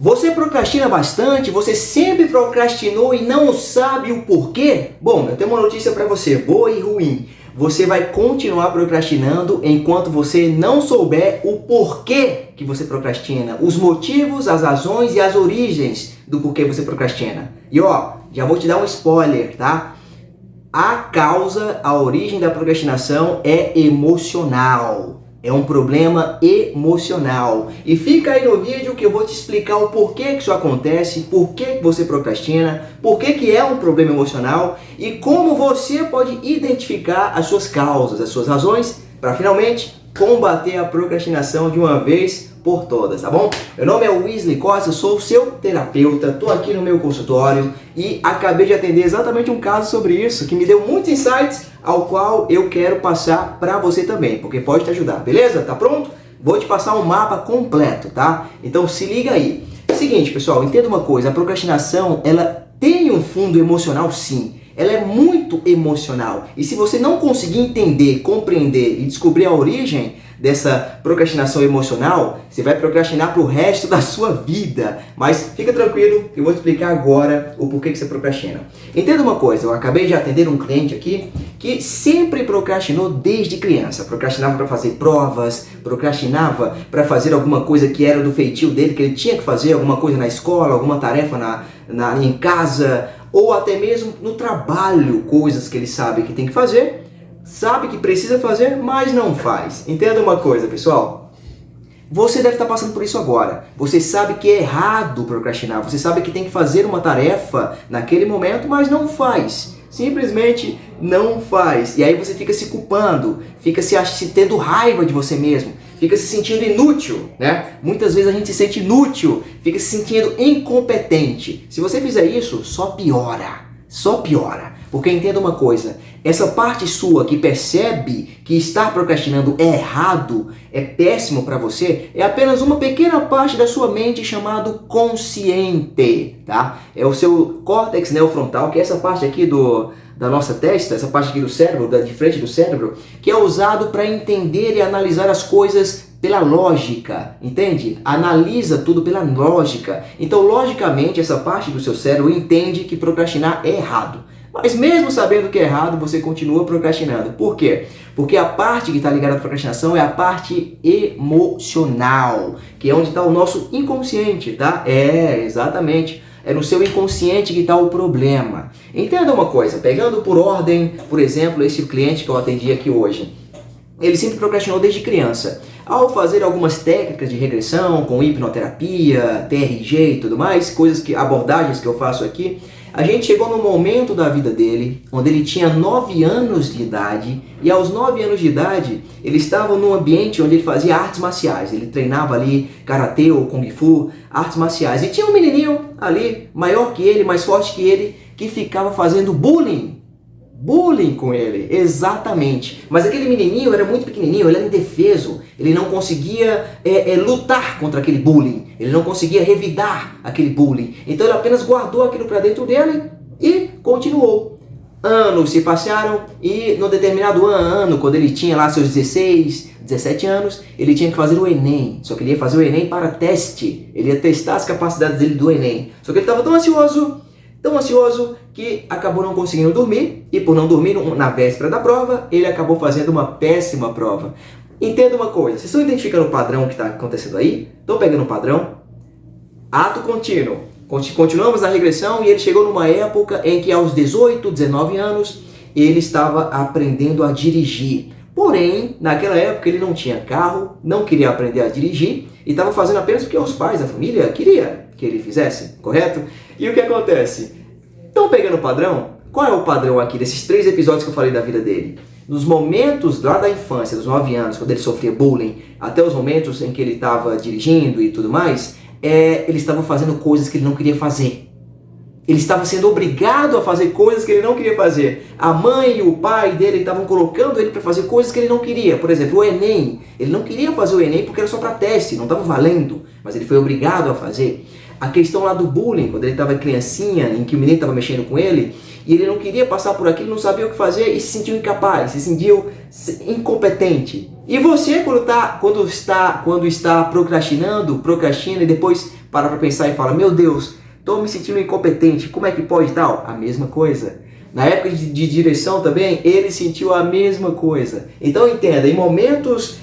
Você procrastina bastante? Você sempre procrastinou e não sabe o porquê? Bom, eu tenho uma notícia para você, boa e ruim. Você vai continuar procrastinando enquanto você não souber o porquê que você procrastina, os motivos, as razões e as origens do porquê você procrastina. E ó, já vou te dar um spoiler, tá? A origem da procrastinação é emocional. É um problema emocional. E fica aí no vídeo que eu vou te explicar o porquê que isso acontece, por que você procrastina, por que é um problema emocional e como você pode identificar as suas causas, as suas razões, para finalmente combater a procrastinação de uma vez por todas, tá bom? Meu nome é Wesley Costa, eu sou o seu terapeuta, tô aqui no meu consultório e acabei de atender exatamente um caso sobre isso, que me deu muitos insights, ao qual eu quero passar para você também, porque pode te ajudar, beleza? Tá pronto? Vou te passar um mapa completo, tá? Então se liga aí. Seguinte, pessoal, entenda uma coisa, a procrastinação, ela tem um fundo emocional sim. Ela é muito emocional. E se você não conseguir entender, compreender e descobrir a origem dessa procrastinação emocional, você vai procrastinar pro resto da sua vida. Mas fica tranquilo, eu vou te explicar agora o porquê que você procrastina. Entenda uma coisa, eu acabei de atender um cliente aqui que sempre procrastinou desde criança. Procrastinava para fazer provas, procrastinava para fazer alguma coisa que era do feitio dele, que ele tinha que fazer, alguma coisa na escola, alguma tarefa em casa, ou até mesmo no trabalho, coisas que ele sabe que tem que fazer, sabe que precisa fazer, mas não faz. Entenda uma coisa, pessoal. Você deve estar passando por isso agora. Você sabe que é errado procrastinar. Você sabe que tem que fazer uma tarefa naquele momento, mas não faz. Simplesmente não faz. E aí você fica se culpando, fica se tendo raiva de você mesmo, fica se sentindo inútil, né? Muitas vezes a gente se sente inútil, fica se sentindo incompetente. Se você fizer isso, só piora. Só piora. Porque entenda uma coisa, essa parte sua que percebe que estar procrastinando é errado, é péssimo para você, é apenas uma pequena parte da sua mente chamado consciente, tá? É o seu córtex neofrontal, que é essa parte aqui da nossa testa, essa parte aqui do cérebro, de frente do cérebro, que é usado para entender e analisar as coisas pela lógica, entende? Analisa tudo pela lógica. Então, logicamente, essa parte do seu cérebro entende que procrastinar é errado. Mas mesmo sabendo que é errado, você continua procrastinando. Por quê? Porque a parte que está ligada à procrastinação é a parte emocional, que é onde está o nosso inconsciente, tá? É, exatamente. É no seu inconsciente que está o problema. Entenda uma coisa, pegando por ordem, por exemplo, esse cliente que eu atendi aqui hoje. Ele sempre procrastinou desde criança. Ao fazer algumas técnicas de regressão, com hipnoterapia, TRG e tudo mais, abordagens que eu faço aqui, a gente chegou no momento da vida dele, onde ele tinha 9 anos de idade, e aos 9 anos de idade, ele estava num ambiente onde ele fazia artes marciais. Ele treinava ali karatê ou kung fu, artes marciais. E tinha um menininho ali, maior que ele, mais forte que ele, que ficava fazendo bullying com ele, exatamente. Mas aquele menininho era muito pequenininho, ele era indefeso, ele não conseguia lutar contra aquele bullying, ele não conseguia revidar aquele bullying. Então ele apenas guardou aquilo para dentro dele e continuou. Anos se passaram e no determinado ano, quando ele tinha lá seus 16, 17 anos, ele tinha que fazer o Enem. Só que ele ia fazer o Enem para teste, ele ia testar as capacidades dele do Enem. Só que ele estava tão ansioso que acabou não conseguindo dormir, e por não dormir na véspera da prova, ele acabou fazendo uma péssima prova. Entenda uma coisa, vocês estão identificando o padrão que está acontecendo aí? Estão pegando o padrão? Ato contínuo. Continuamos na regressão e ele chegou numa época em que aos 18, 19 anos, ele estava aprendendo a dirigir. Porém, naquela época ele não tinha carro, não queria aprender a dirigir e estava fazendo apenas porque os pais, a família, queria que ele fizesse, correto? E o que acontece? Estão pegando o padrão? Qual é o padrão aqui desses 3 episódios que eu falei da vida dele? Nos momentos lá da infância, dos 9 anos, quando ele sofria bullying, até os momentos em que ele estava dirigindo e tudo mais, ele estava fazendo coisas que ele não queria fazer. Ele estava sendo obrigado a fazer coisas que ele não queria fazer. A mãe e o pai dele estavam colocando ele para fazer coisas que ele não queria. Por exemplo, o Enem. Ele não queria fazer o Enem porque era só para teste, não estava valendo. Mas ele foi obrigado a fazer. A questão lá do bullying, quando ele estava criancinha, em que o menino estava mexendo com ele, e ele não queria passar por aquilo, não sabia o que fazer e se sentiu incapaz, se sentiu incompetente. E você, quando está procrastinando, procrastina e depois para pra pensar e fala, meu Deus, tô me sentindo incompetente, como é que pode tal? A mesma coisa. Na época de direção também, ele sentiu a mesma coisa. Então entenda, em momentos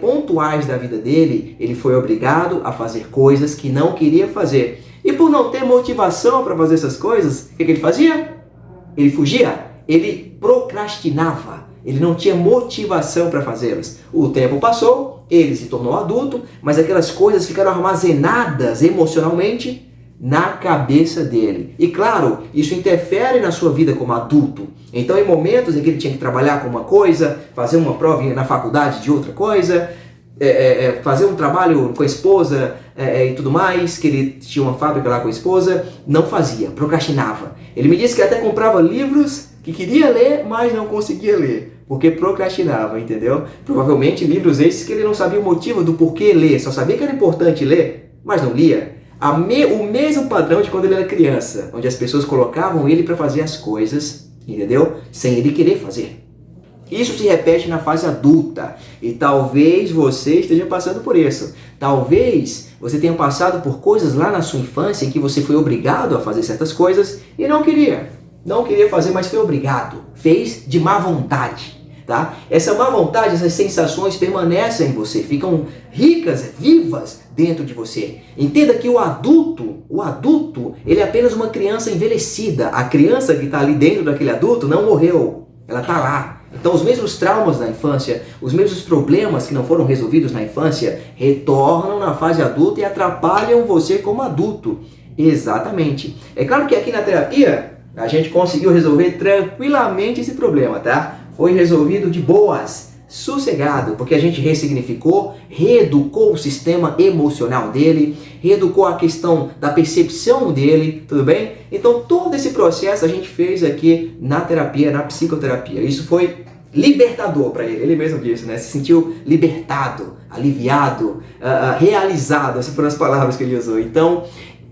pontuais da vida dele, ele foi obrigado a fazer coisas que não queria fazer. E por não ter motivação para fazer essas coisas, o que ele fazia? Ele fugia, ele procrastinava, ele não tinha motivação para fazê-las. O tempo passou, ele se tornou adulto, mas aquelas coisas ficaram armazenadas emocionalmente na cabeça dele. E claro, isso interfere na sua vida como adulto. Então, em momentos em que ele tinha que trabalhar com uma coisa, fazer uma prova na faculdade de outra coisa, fazer um trabalho com a esposa e tudo mais, que ele tinha uma fábrica lá com a esposa, não fazia, procrastinava. Ele me disse que até comprava livros que queria ler, mas não conseguia ler, porque procrastinava, entendeu? Provavelmente livros esses que ele não sabia o motivo do porquê ler, só sabia que era importante ler, mas não lia. O mesmo padrão de quando ele era criança, onde as pessoas colocavam ele para fazer as coisas, entendeu? Sem ele querer fazer. Isso se repete na fase adulta e talvez você esteja passando por isso. Talvez você tenha passado por coisas lá na sua infância em que você foi obrigado a fazer certas coisas e não queria. Não queria fazer, mas foi obrigado. Fez de má vontade. Tá? Essa má vontade, essas sensações permanecem em você, ficam ricas, vivas dentro de você. Entenda que o adulto, ele é apenas uma criança envelhecida. A criança que está ali dentro daquele adulto não morreu, ela está lá. Então os mesmos traumas da infância, os mesmos problemas que não foram resolvidos na infância, retornam na fase adulta e atrapalham você como adulto. Exatamente. É claro que aqui na terapia, a gente conseguiu resolver tranquilamente esse problema, tá? Foi resolvido de boas, sossegado, porque a gente ressignificou, reeducou o sistema emocional dele, reeducou a questão da percepção dele, tudo bem? Então todo esse processo a gente fez aqui na terapia, na psicoterapia. Isso foi libertador para ele mesmo disse, né? Se sentiu libertado, aliviado, realizado, essas foram as palavras que ele usou. Então,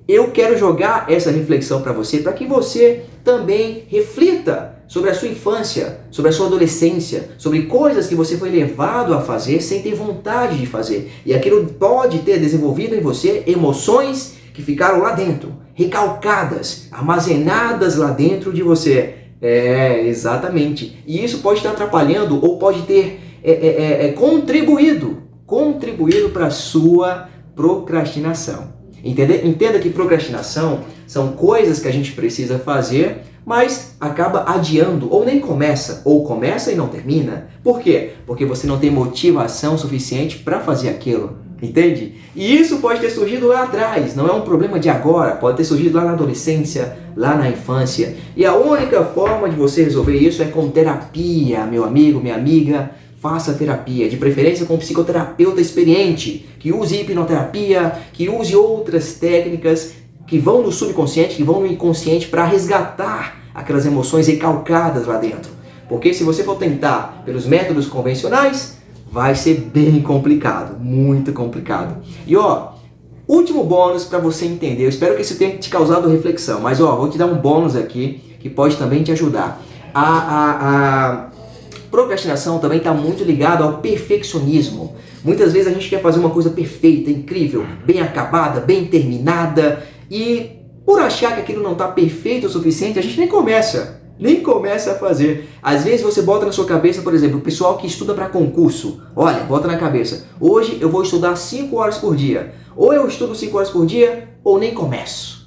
eu quero jogar essa reflexão para você, para que você também reflita sobre a sua infância, sobre a sua adolescência, sobre coisas que você foi levado a fazer sem ter vontade de fazer. E aquilo pode ter desenvolvido em você emoções que ficaram lá dentro, recalcadas, armazenadas lá dentro de você. Exatamente. E isso pode estar atrapalhando ou pode ter contribuído para a sua procrastinação. Entenda que procrastinação são coisas que a gente precisa fazer, mas acaba adiando, ou nem começa, ou começa e não termina. Por quê? Porque você não tem motivação suficiente para fazer aquilo, entende? E isso pode ter surgido lá atrás, não é um problema de agora, pode ter surgido lá na adolescência, lá na infância. E a única forma de você resolver isso é com terapia, meu amigo, minha amiga. Faça terapia, de preferência com um psicoterapeuta experiente, que use hipnoterapia, que use outras técnicas que vão no subconsciente, que vão no inconsciente para resgatar aquelas emoções recalcadas lá dentro. Porque se você for tentar pelos métodos convencionais, vai ser bem complicado, muito complicado. E último bônus para você entender, eu espero que isso tenha te causado reflexão, mas vou te dar um bônus aqui que pode também te ajudar. A procrastinação também está muito ligado ao perfeccionismo. Muitas vezes a gente quer fazer uma coisa perfeita, incrível, bem acabada, bem terminada, e por achar que aquilo não está perfeito o suficiente, a gente nem começa a fazer. Às vezes você bota na sua cabeça, por exemplo, o pessoal que estuda para concurso, olha, bota na cabeça, hoje eu vou estudar 5 horas por dia. Ou eu estudo 5 horas por dia, ou nem começo.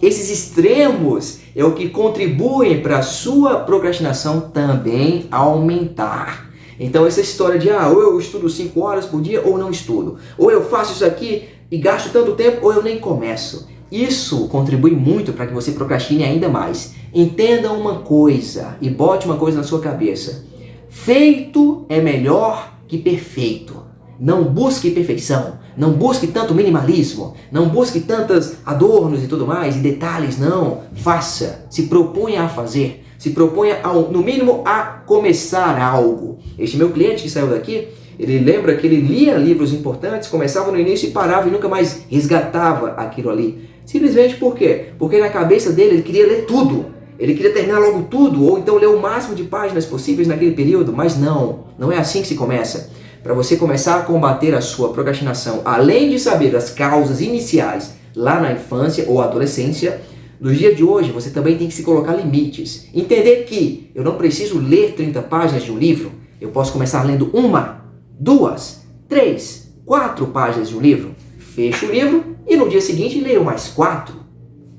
Esses extremos é o que contribuem para a sua procrastinação também aumentar. Então essa história de ou eu estudo 5 horas por dia ou não estudo. Ou eu faço isso aqui e gasto tanto tempo ou eu nem começo. Isso contribui muito para que você procrastine ainda mais. Entenda uma coisa e bote uma coisa na sua cabeça. Feito é melhor que perfeito. Não busque perfeição, não busque tanto minimalismo, não busque tantos adornos e tudo mais, e detalhes, não. Faça, se proponha a fazer, se proponha, no mínimo, a começar algo. Este meu cliente que saiu daqui, ele lembra que ele lia livros importantes, começava no início e parava e nunca mais resgatava aquilo ali. Simplesmente por quê? Porque na cabeça dele ele queria ler tudo. Ele queria terminar logo tudo, ou então ler o máximo de páginas possíveis naquele período, mas não é assim que se começa. para você começar a combater a sua procrastinação, além de saber as causas iniciais lá na infância ou adolescência, no dia de hoje você também tem que se colocar limites. Entender que eu não preciso ler 30 páginas de um livro, eu posso começar lendo 1, 2, 3, 4 páginas de um livro, fecho o livro e no dia seguinte leio mais 4.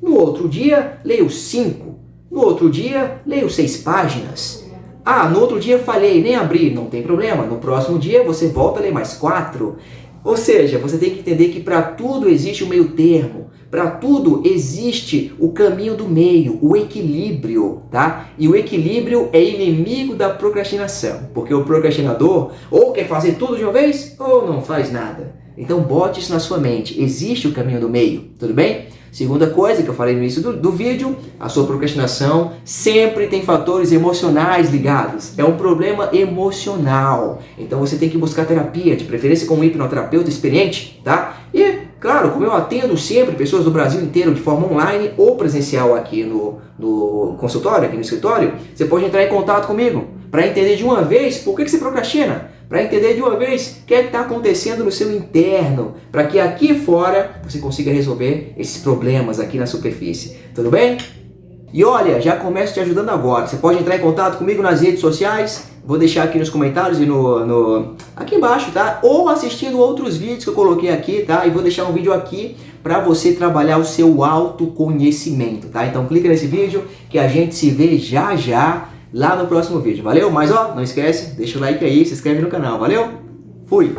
No outro dia leio 5. No outro dia leio 6 páginas. Ah, no outro dia falhei, nem abri, não tem problema. No próximo dia você volta a ler mais 4. Ou seja, você tem que entender que para tudo existe o meio termo. Para tudo existe o caminho do meio, o equilíbrio, tá? E o equilíbrio é inimigo da procrastinação. Porque o procrastinador ou quer fazer tudo de uma vez ou não faz nada. Então bote isso na sua mente. Existe o caminho do meio, tudo bem? Segunda coisa que eu falei no início do vídeo, a sua procrastinação sempre tem fatores emocionais ligados. É um problema emocional. Então você tem que buscar terapia, de preferência com um hipnoterapeuta experiente, tá? E, claro, como eu atendo sempre pessoas do Brasil inteiro de forma online ou presencial aqui no consultório, aqui no escritório, você pode entrar em contato comigo para entender de uma vez por que você procrastina. Para entender de uma vez o que é que está acontecendo no seu interno, para que aqui fora você consiga resolver esses problemas aqui na superfície. Tudo bem? E olha, já começo te ajudando agora. Você pode entrar em contato comigo nas redes sociais, vou deixar aqui nos comentários e aqui embaixo, tá? Ou assistindo outros vídeos que eu coloquei aqui, tá? E vou deixar um vídeo aqui para você trabalhar o seu autoconhecimento, tá? Então clica nesse vídeo que a gente se vê já já lá no próximo vídeo, valeu? Mas ó, não esquece, deixa o like aí, se inscreve no canal, valeu? Fui!